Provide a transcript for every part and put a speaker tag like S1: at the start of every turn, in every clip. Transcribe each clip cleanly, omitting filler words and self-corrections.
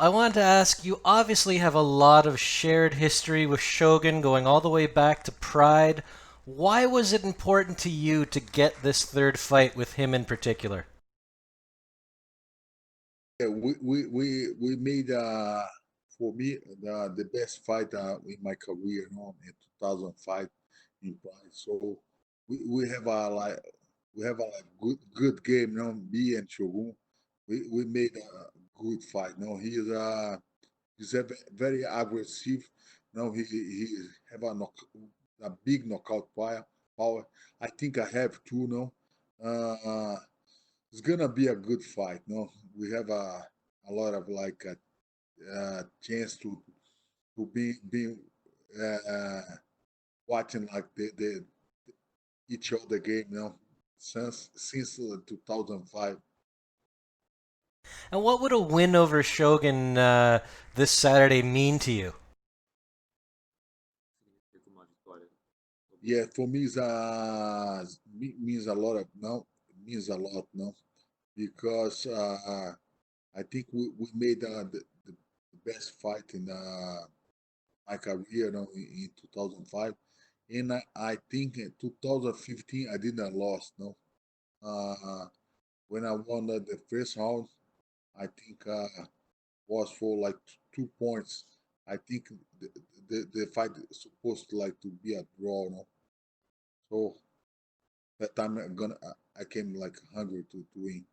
S1: I wanted to ask, you obviously have a lot of shared history with Shogun going all the way back to Pride. Why was it important to you to get this third fight with him in particular?
S2: Yeah, we made for me the best fight in my career, in 2005 in Pride. So we have a like good game, Me and Shogun, we made a good fight. He's very aggressive. He have a big knockout power. I think I have two. No, it's gonna be a good fight. No, we have a lot of like a chance to be uh, watching like the each other game. Since 2005.
S1: And what would a win over Shogun this Saturday mean to you?
S3: Significa uma vitória sobre
S2: Yeah,
S3: ele.
S2: for me, means a lot. Means a lot. No, because I think we made the best fight in my career, in 2005, and I think in 2015 I didn't lost. No, uh, when I won the first round, I think was for like 2 points. I think the, the fight is supposed to like to be a draw. No, so that time I came like hungry to win.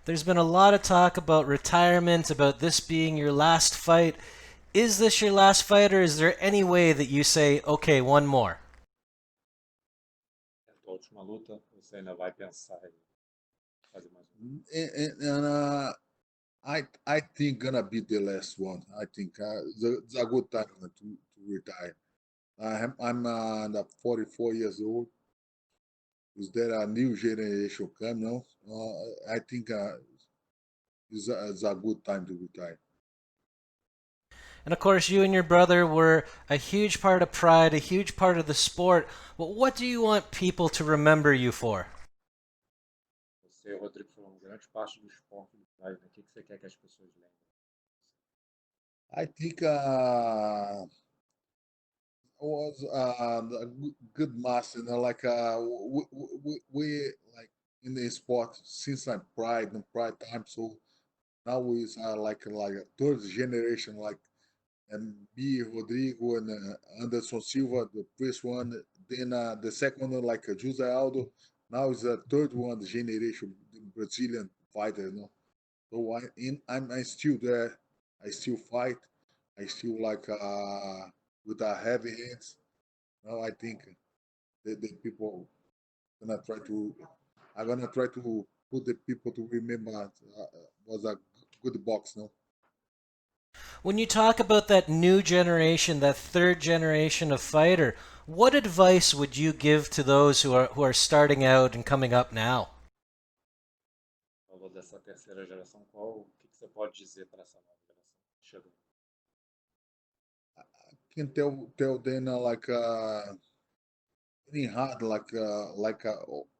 S1: There's been a lot of talk about retirement, about this being your last fight. Is this your last fight, or is there any way that you say, okay, one more?
S3: É a tua última luta, você ainda vai pensar em fazer mais uma?
S2: And I think gonna be the last one. I think it's a good time to retire. I'm 44 years old. Is there a new generation come? No, I think it's a good time to retire.
S1: And of course, you and your brother were a huge part of Pride, a huge part of the sport. But what do you want people to remember you for?
S3: Você, Rodrigo, foi uma grande parte do esporte do Pride, né? O que você quer que as pessoas lembrem?
S2: I think was a good master. We like in the sport since I'm Pride and Pride time. So now is like a third generation, like and me, Rodrigo, and Anderson Silva, the first one. Then the second one, like Jose Aldo. Now is the third one, the generation, the Brazilian fighter. So I'm still there. I still fight. I still like with a heavy hands. Now I think the people gonna try to. I'm gonna try to put the people to remember was a good box. No.
S1: When you talk about that new generation, that third generation of fighter, what advice would you give to those who are starting out and coming up now?
S3: Falou dessa terceira geração, o que você pode dizer para essa nova geração que chegou?
S2: Can tell them any hard like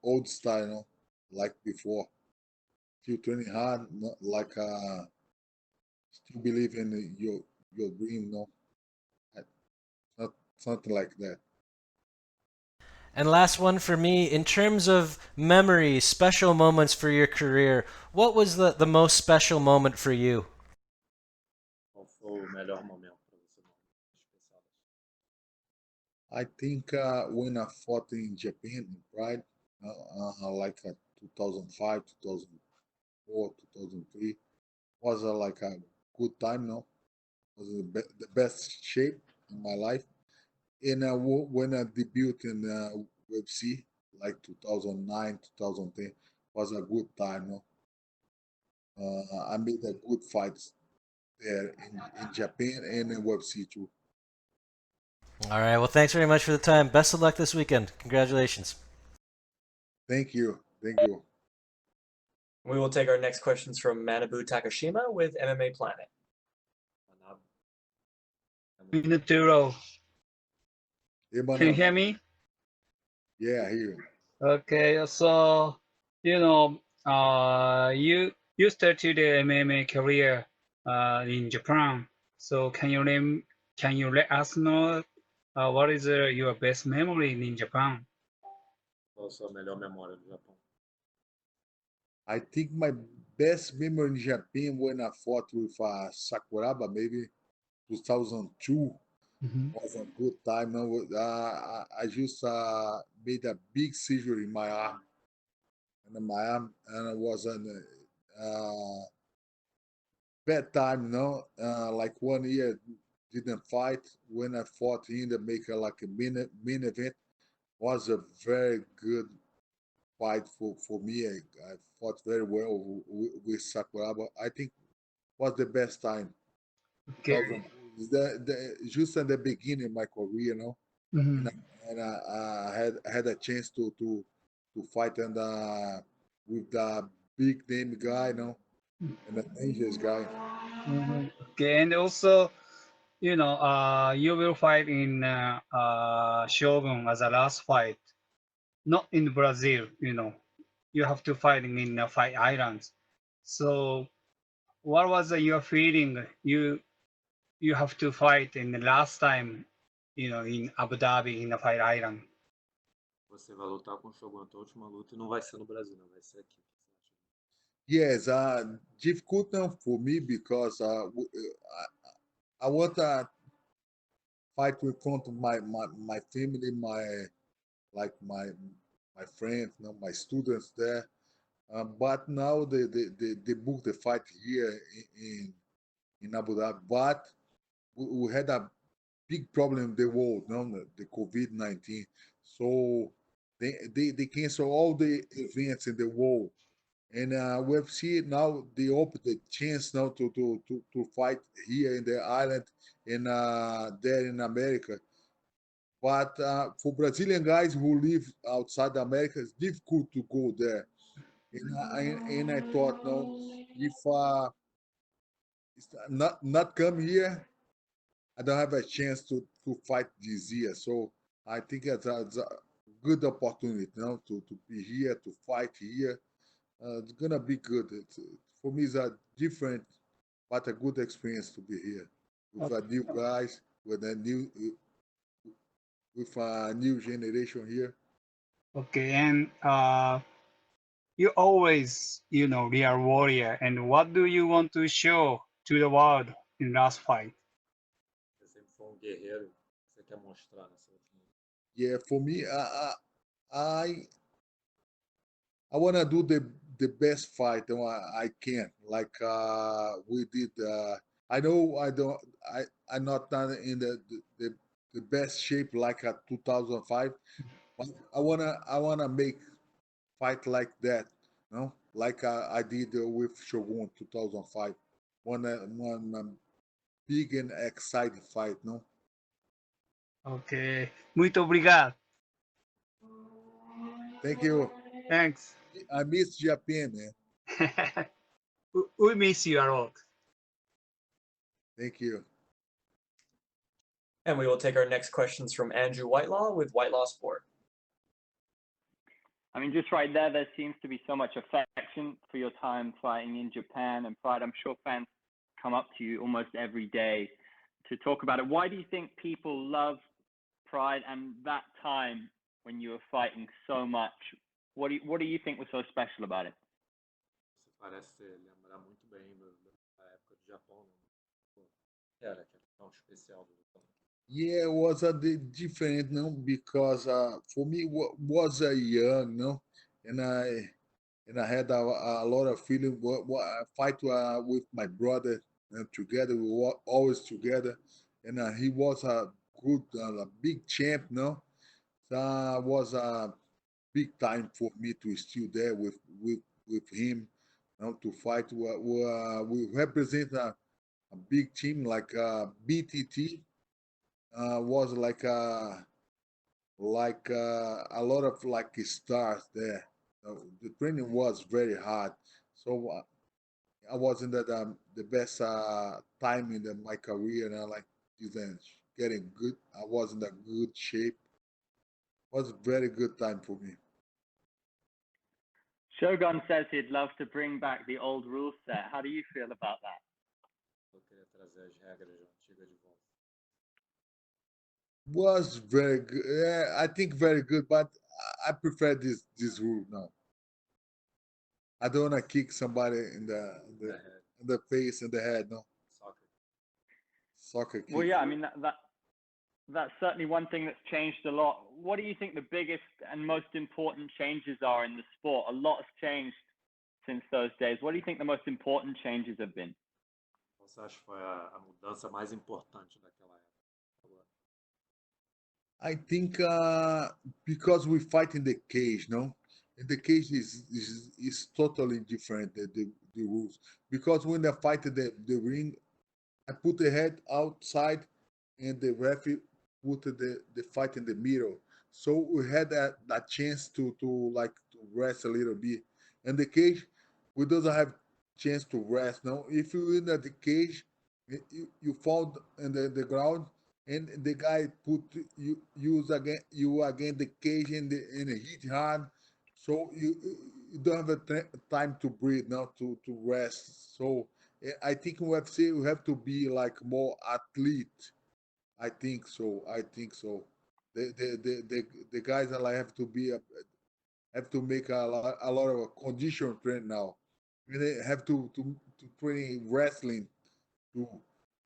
S2: old style, like before. Still training hard, not like still believe in your dream, Uh, not something like that.
S1: And last one for me, in terms of memories, special moments for your career, what was the most special moment for you?
S3: Qual foi o melhor momento para você, momento especial?
S2: I think when I fought in Japan in Pride, like 2005, 2004, 2003, was like a good time. No, was the best shape in my life. And when I debuted in UFC, like 2009, 2010, was a good time. No, I made a good fights there in Japan and in UFC too.
S1: All right, well, thanks very much for the time. Best of luck this weekend. Congratulations.
S2: Thank you, thank you.
S4: We will take our next questions from Manabu Takashima with MMA Planet.
S3: Manabu.
S5: Minotouro,
S2: Hey,
S5: can you
S2: Manabu.
S5: hear me?
S2: Yeah, here.
S5: Okay, so you started the MMA career in Japan. So can you let us know what is your best memory in Japan?
S3: Qual a sua melhor memória do Japão?
S2: I think my best memory in Japan when I fought with Sakuraba, maybe 2002,
S5: Mhm.
S2: was a good time. No, I just made a big seizure in my arm, and it was an bad time. No, like 1 year didn't fight. When I fought him to make like a main event, was a very good fight for me. I fought very well with Sakuraba. I think was the best time.
S5: Okay.
S2: 2000 just at the beginning of my career, and
S5: Mhm.
S2: I had a chance to fight and with the big name guy, and a dangerous guy.
S5: Mhm. Okay, and also, you will fight in Shogun as a last fight, not in Brazil. You have to fight in Fight Islands. So, what was your feeling? You have to fight in the last time, in Abu Dhabi in the Fight Island.
S3: Você vai lutar com o Shogun a tua última luta e não vai ser no Brasil, não vai ser aqui. O que você acha?
S2: Yes, difficult now for me because I want to fight in front of my family, like my friends, my students there. But now they booked the fight here in Abu Dhabi. But we had a big problem in the world, the COVID-19. So they cancel all the events in the world. And UFC now they open the chance now to fight here in the island and there in America. But for Brazilian guys who live outside America, it's difficult to go there. And I thought, no, if it's not come here, I don't have a chance to fight this year. So I think it's a good opportunity, to be here, to fight here. It's gonna be good. For me, it's a different but a good experience to be here with a new guys, with a new generation here.
S5: Okay, and you always, real warrior. And what do you want to show to the world in last fight?
S3: Você sempre foi um guerreiro que você quer mostrar nessa última luta.
S2: Yeah, for me, I I want to do the best fight I can. Like we did. I know I don't. I'm not in the best shape like at 2005. But I wanna make fight like that. Like I did with Shogun 2005. One big and exciting fight. No.
S5: Okay, muito obrigado.
S2: Thank you.
S5: Thanks.
S2: I miss Japan, man.
S5: We miss you a lot.
S2: Thank you.
S4: And we will take our next questions from Andrew Whitelaw with Whitelaw Sport.
S6: I mean, just right there, there seems to be so much affection for your time fighting in Japan and Pride. I'm sure fans come up to you almost every day to talk about it. Why do you think people love Pride and that time when you were fighting so much? What do you think was so special about it?
S3: Você parece lembrar muito bem da época do Japão, né? Pô, era que é tão especial do lutador.
S2: Yeah, it was a different, no, because for me was a young, no, and I had a lot of feeling. I fight with my brother, and together we were always together, and he was a good, a big champ, no. So it was a big time for me to still there with him, to fight. We represent a big team like BTT. Was a lot of like stars there. The training was very hard, so I wasn't at the best time in my career, and I like didn't getting good. I was in a good shape. Was a very good time for me.
S6: Shogun says he'd love to bring back the old rule set. How do you feel about that?
S3: Eu queria trazer as regras antigas de volta.
S2: Was very good. Yeah, I think very good, but I prefer this rule now. I don't want to kick somebody in the face and the head. No
S3: Soccer.
S2: soccer kick.
S6: Well, yeah, I mean that's certainly one thing that's changed a lot. What do you think the biggest and most important changes are in the sport? A lot has changed since those days. What do you think the most important changes have been?
S3: Qual você acha que foi a mudança mais importante daquela época? Agora.
S2: I think because we fight in the cage, no, and the cage is totally different the rules. Because when they fight in the ring, I put the head outside, and the referee put the fight in the middle. So we had that chance to like to rest a little bit. In the cage, we doesn't have chance to rest. No, if you in the cage, you fall in the ground, and the guy put you against the cage and hit hard, so you don't have time to breathe now to rest. So I think in UFC we have to be like more athlete. I think so. I think so. The guys are like have to make a lot of condition train now. And they have to train wrestling too.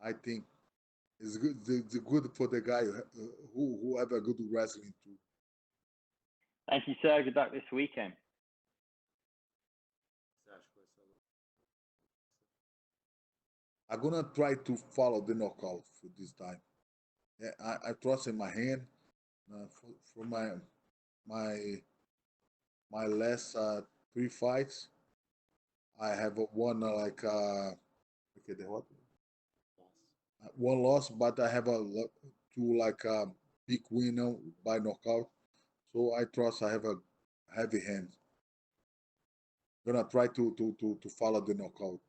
S2: I think it's good. It's good for the guy who have a good wrestling too.
S6: Thank you, sir. Good luck this weekend.
S3: Você acha que vai ser
S2: I'm gonna try to follow the knockout for this time. Yeah, I trust in my hand for my last three fights. I have one okay, the what? One loss, but I have two like big winner by knockout. So I trust I have a heavy hand. Gonna try to follow the knockout.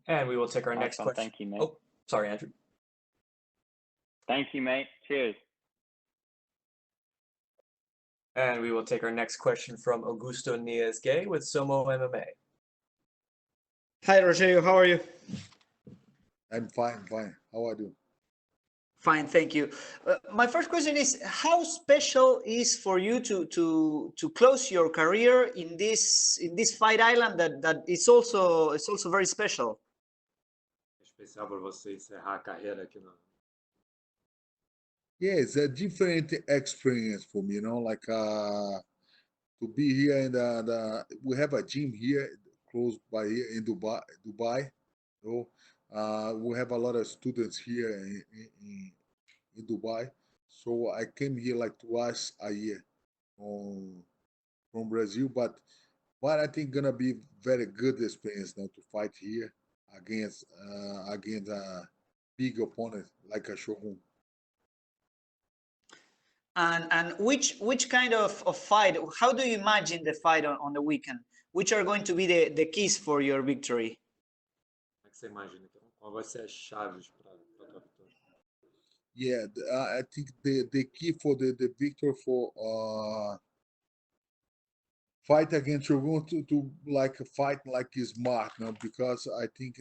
S4: And we will take our
S6: Nice
S4: next
S6: one.
S4: question.
S6: Thank you, mate.
S4: Oh, sorry, Andrew.
S6: Thank you, mate. Cheers.
S4: And we will take our next question from Augusto Nies-Gay with Somo MMA.
S7: Hi, Rogerio. How are you?
S2: I'm fine, fine. How are you?
S7: Fine, thank you. My first question is: how special is for you to close your career in this fight island that is also very special?
S3: especial para você encerrar a carreira aqui no.
S2: Yeah, it's a different experience for me, like to be here in we have a gym here close by here in Dubai. So we have a lot of students here in Dubai. So I came here like twice a year from Brazil, but I think gonna be very good experience now to fight here against a big opponent like a Shogun.
S7: And which kind of fight? How do you imagine the fight on the weekend? Which are going to be the keys for your victory?
S3: Como é que você imagina? Qual vai ser as chaves para a tua vitória?
S2: Yeah, I think the key for the victor for fight against Shogun to like fight like smart now, because I think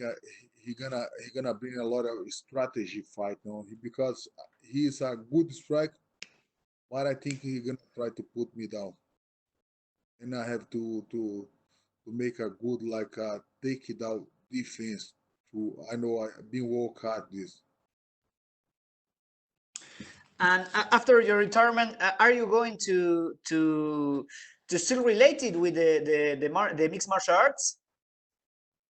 S2: he gonna bring a lot of strategy fight now, because he's a good strike, but I think he's gonna try to put me down, and I have to make a good like take it out defense. I know I've been work hard this.
S7: And after your retirement, are you going to still related with the mixed martial arts?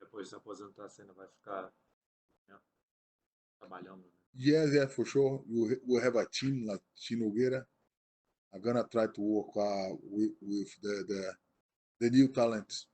S3: Depois de se aposentar, você ainda vai ficar, né, trabalhando. Né?
S2: Yeah, for sure. We have a team like Nogueira. I'm gonna try to work with the new talents.